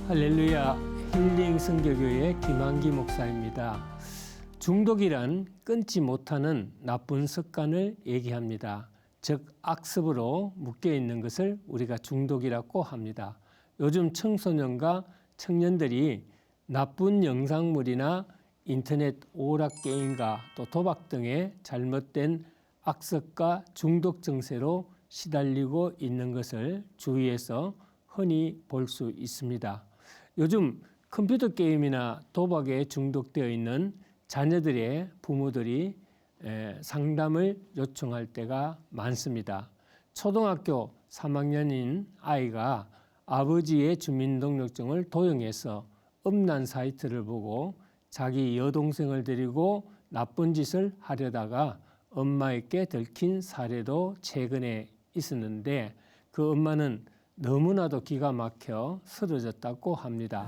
할렐루야, 힐링 선교교회 김한기 목사입니다. 중독이란 끊지 못하는 나쁜 습관을 얘기합니다. 즉 악습으로 묶여 있는 것을 우리가 중독이라고 합니다. 요즘 청소년과 청년들이 나쁜 영상물이나 인터넷 오락 게임과 또 도박 등의 잘못된 악습과 중독 증세로 시달리고 있는 것을 주위에서 흔히 볼 수 있습니다. 요즘 컴퓨터 게임이나 도박에 중독되어 있는 자녀들의 부모들이 상담을 요청할 때가 많습니다. 초등학교 3학년인 아이가 아버지의 주민등록증을 도용해서 음란 사이트를 보고 자기 여동생을 데리고 나쁜 짓을 하려다가 엄마에게 들킨 사례도 최근에 있었는데 그 엄마는 너무나도 기가 막혀 쓰러졌다고 합니다.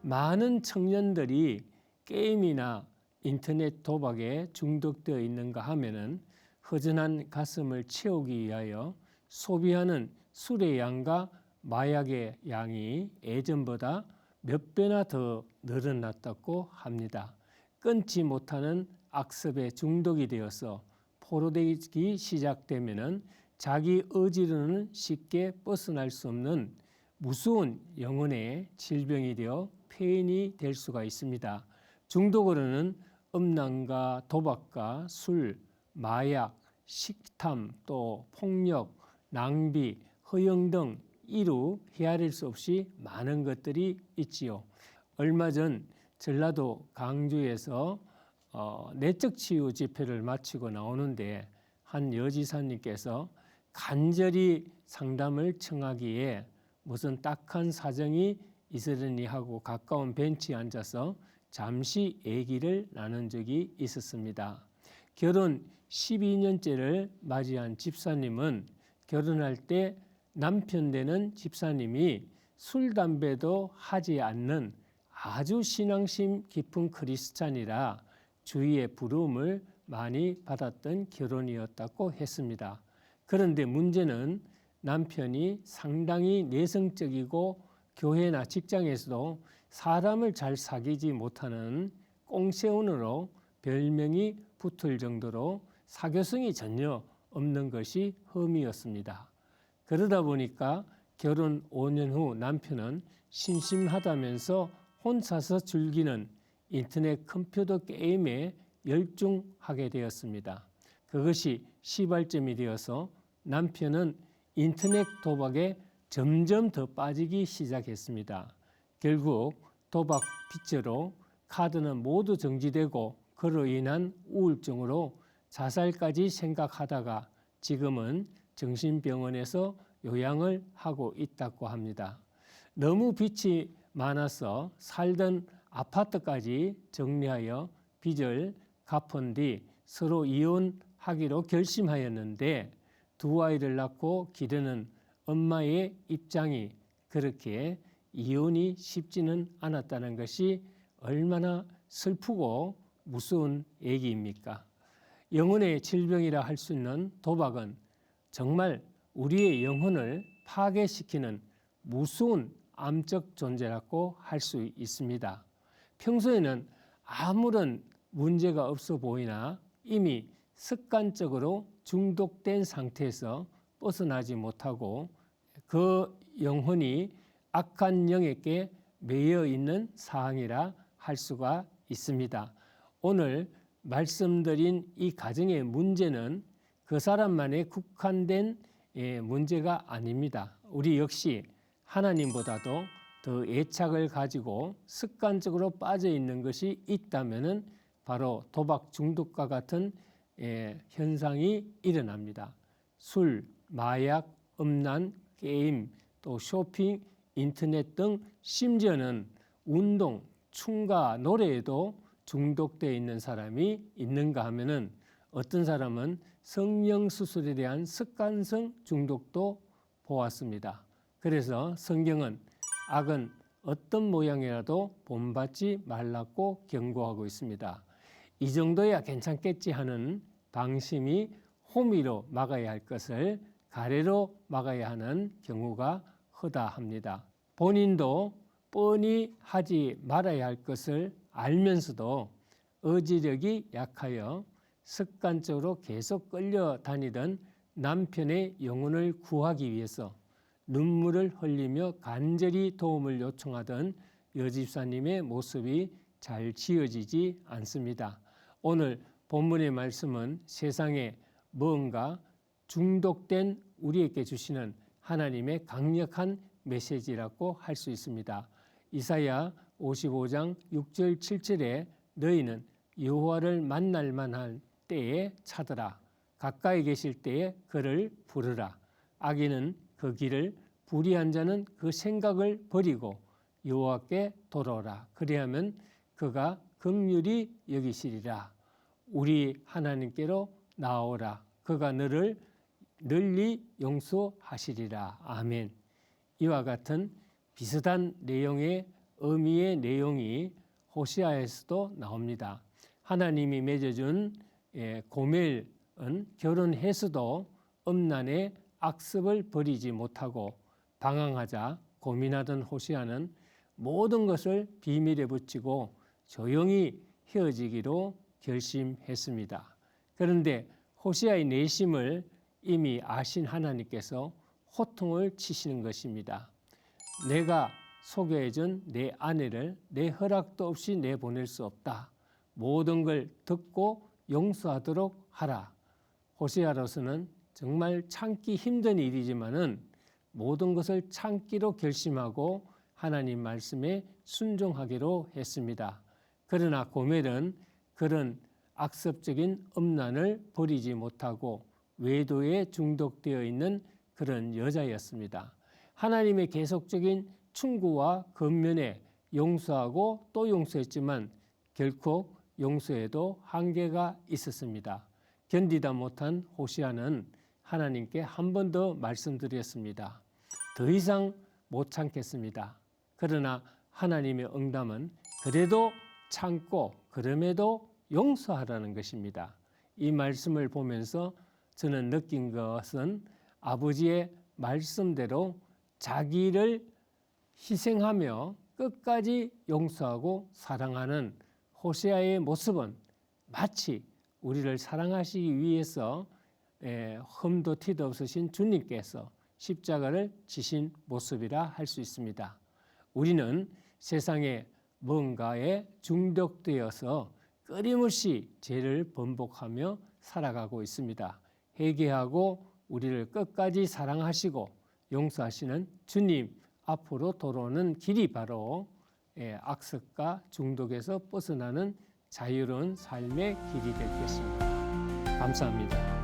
많은 청년들이 게임이나 인터넷 도박에 중독되어 있는가 하면은 허전한 가슴을 채우기 위하여 소비하는 술의 양과 마약의 양이 예전보다 몇 배나 더 늘어났다고 합니다. 끊지 못하는 악습에 중독이 되어서 포로되기 시작되면은 자기 의지로는 쉽게 벗어날 수 없는 무서운 영혼의 질병이 되어 폐인이 될 수가 있습니다. 중독으로는 음란과 도박과 술, 마약, 식탐, 또 폭력, 낭비, 허영 등 이루 헤아릴 수 없이 많은 것들이 있지요. 얼마 전 전라도 강주에서 내적 치유 집회를 마치고 나오는데 한 여지사님께서 간절히 상담을 청하기에 무슨 딱한 사정이 있으려니 하고 가까운 벤치에 앉아서 잠시 얘기를 나눈 적이 있었습니다. 결혼 12년째를 맞이한 집사님은 결혼할 때 남편 되는 집사님이 술, 담배도 하지 않는 아주 신앙심 깊은 크리스찬이라 주위의 부러움을 많이 받았던 결혼이었다고 했습니다. 그런데 문제는 남편이 상당히 내성적이고 교회나 직장에서도 사람을 잘 사귀지 못하는 꽁세운으로 별명이 붙을 정도로 사교성이 전혀 없는 것이 흠이었습니다. 그러다 보니까 결혼 5년 후 남편은 심심하다면서 혼자서 즐기는 인터넷 컴퓨터 게임에 열중하게 되었습니다. 그것이 시발점이 되어서 남편은 인터넷 도박에 점점 더 빠지기 시작했습니다. 결국 도박 빚으로 카드는 모두 정지되고 그로 인한 우울증으로 자살까지 생각하다가 지금은 정신병원에서 요양을 하고 있다고 합니다. 너무 빚이 많아서 살던 아파트까지 정리하여 빚을 갚은 뒤 서로 이혼하기로 결심하였는데 두 아이를 낳고 기르는 엄마의 입장이 그렇게 이혼이 쉽지는 않았다는 것이 얼마나 슬프고 무서운 얘기입니까? 영혼의 질병이라 할 수 있는 도박은 정말 우리의 영혼을 파괴시키는 무서운 암적 존재라고 할 수 있습니다. 평소에는 아무런 문제가 없어 보이나 이미 습관적으로 중독된 상태에서 벗어나지 못하고 그 영혼이 악한 영에게 매여 있는 상황이라 할 수가 있습니다. 오늘 말씀드린 이 가정의 문제는 그 사람만의 국한된 문제가 아닙니다. 우리 역시 하나님보다도 더 애착을 가지고 습관적으로 빠져 있는 것이 있다면 바로 도박 중독과 같은 현상이 일어납니다. 술, 마약, 음란, 게임, 또 쇼핑, 인터넷 등 심지어는 운동, 춤과 노래에도 중독되어 있는 사람이 있는가 하면은 어떤 사람은 성령수술에 대한 습관성 중독도 보았습니다. 그래서 성경은 악은 어떤 모양이라도 본받지 말라고 경고하고 있습니다. 이 정도야 괜찮겠지 하는 방심이 호미로 막아야 할 것을 가래로 막아야 하는 경우가 허다합니다. 본인도 뻔히 하지 말아야 할 것을 알면서도 의지력이 약하여 습관적으로 계속 끌려다니던 남편의 영혼을 구하기 위해서 눈물을 흘리며 간절히 도움을 요청하던 여집사님의 모습이 잘 지어지지 않습니다. 오늘 본문의 말씀은 세상에 뭔가 중독된 우리에게 주시는 하나님의 강력한 메시지라고 할 수 있습니다. 이사야 55장 6절 7절에 너희는 여호와를 만날 만한 때에 찾으라. 가까이 계실 때에 그를 부르라. 악인은 그 길을, 불의한 자는 그 생각을 버리고 여호와께 돌아오라. 그리하면 그가 긍휼히 여기시리라. 우리 하나님께로 나오라. 그가 너를 널리 용서하시리라. 아멘. 이와 같은 비슷한 내용의 의미의 내용이 호시아에서도 나옵니다. 하나님이 맺어준 고멜은 결혼해서도 음란의 악습을 버리지 못하고 방황하자 고민하던 호시아는 모든 것을 비밀에 붙이고 조용히 헤어지기로 결심했습니다. 그런데 호시아의 내심을 이미 아신 하나님께서 호통을 치시는 것입니다. 내가 소개해준 내 아내를 내 허락도 없이 내보낼 수 없다. 모든 걸 듣고 용서하도록 하라. 호시아로서는 정말 참기 힘든 일이지만은 모든 것을 참기로 결심하고 하나님 말씀에 순종하기로 했습니다. 그러나 고멜은 그런 악습적인 음란을 버리지 못하고 외도에 중독되어 있는 그런 여자였습니다. 하나님의 계속적인 충고와 권면에 용서하고 또 용서했지만 결코 용서에도 한계가 있었습니다. 견디다 못한 호시아는 하나님께 한 번 더 말씀드렸습니다. 더 이상 못 참겠습니다. 그러나 하나님의 응답은 그래도 참고 그럼에도 용서하라는 것입니다. 이 말씀을 보면서 저는 느낀 것은 아버지의 말씀대로 자기를 희생하며 끝까지 용서하고 사랑하는 호시아의 모습은 마치 우리를 사랑하시기 위해서 흠도 티도 없으신 주님께서 십자가를 지신 모습이라 할 수 있습니다. 우리는 세상에 뭔가에 중독되어서 끊임없이 죄를 번복하며 살아가고 있습니다. 회개하고 우리를 끝까지 사랑하시고 용서하시는 주님 앞으로 돌아오는 길이 바로 악습과 중독에서 벗어나는 자유로운 삶의 길이 될 것입니다. 감사합니다.